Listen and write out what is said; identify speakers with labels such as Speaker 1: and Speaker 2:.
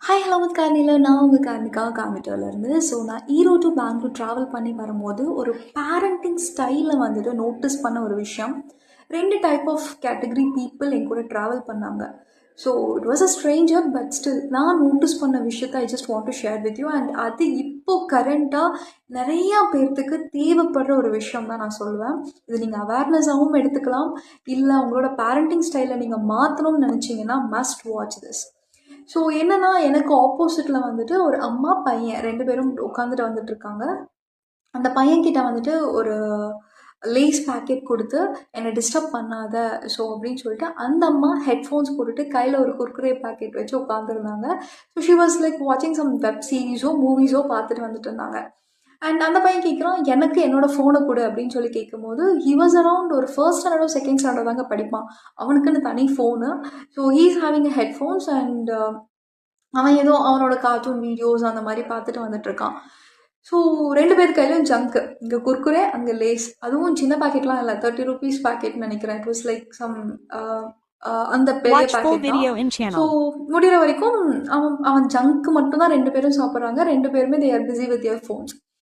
Speaker 1: Hi hello with கார்னில நான் உங்கள் Karnika காமிட்டோலேருந்து. So நான் ஈரோடு டு பெங்களூர் ட்ராவல் பண்ணி வரும்போது ஒரு பேரண்டிங் ஸ்டைலில் வந்துட்டு நோட்டீஸ் பண்ண ஒரு விஷயம். 2 டைப் ஆஃப் கேட்டகரி பீப்புள் என் கூட ட்ராவல் பண்ணாங்க. So it was a stranger but still நான் நோட்டீஸ் பண்ண விஷயத்த I just want to share with you. And அது இப்போது கரண்ட்டாக நிறையா பேர்த்துக்கு தேவைப்படுற ஒரு விஷயம் தான் நான் சொல்லுவேன். இது நீங்கள் அவேர்னஸாகவும் எடுத்துக்கலாம், இல்லை உங்களோட பேரண்டிங் ஸ்டைலை நீங்கள் மாற்றணும்னு நினச்சிங்கன்னா மஸ்ட் வாட்ச் திஸ். ஸோ என்னன்னா, எனக்கு ஆப்போசிட்ல வந்துட்டு ஒரு அம்மா, பையன் 2 பேரும் உட்காந்துட்டு வந்துட்டுருக்காங்க. அந்த பையன்கிட்ட வந்துட்டு ஒரு லேஸ் பாக்கெட் குடுத்து, "என்ன டிஸ்டர்ப் பண்ணாத" ஸோ அப்படின்னு சொல்லிட்டு, அந்த அம்மா ஹெட்ஃபோன்ஸ் போட்டுட்டு கையில ஒரு குர்குரே பாக்கெட் வச்சு உட்காந்துருந்தாங்க. ஸோ ஷி வாஸ் லைக் வாட்சிங் சம் வெப் சீரிஸோ, மூவிஸோ பார்த்துட்டு வந்துட்டுருந்தாங்க. அண்ட் அந்த பையன் கேட்குறான், "எனக்கு என்னோட ஃபோன குடு" அப்படின்னு சொல்லி கேட்கும்போது, ஹி வாஸ் அரவுண்ட் ஒரு 1 ஸ்டாண்டர்டோ, 2ண்ட் ஸ்டாண்டர்டோ தாங்க படிப்பான். அவனுக்குன்னு தனி phone. So he is having a headphones and அவன் ஏதோ அவனோட கார்ட்டூன் வீடியோஸ் அந்த மாதிரி பார்த்துட்டு வந்துட்டுருக்கான். ஸோ 2 பேர் கையிலும் ஜங்க்கு. இங்கே குர்குரே, அங்கே லேஸ். அதுவும் சின்ன பாக்கெட்லாம் இல்லை, ₹30 பாக்கெட்னு நினைக்கிறேன். இட் வாஸ் லைக் சம் அந்த பெரிய
Speaker 2: Watch full
Speaker 1: பாக்கெட் தான்.
Speaker 2: video in
Speaker 1: so
Speaker 2: channel.
Speaker 1: முடிகிற வரைக்கும் அவன் அவன் ஜங்க்கு மட்டும் தான் 2 பேரும் சாப்பிட்றாங்க. 2 பேருமே they are busy with their phones.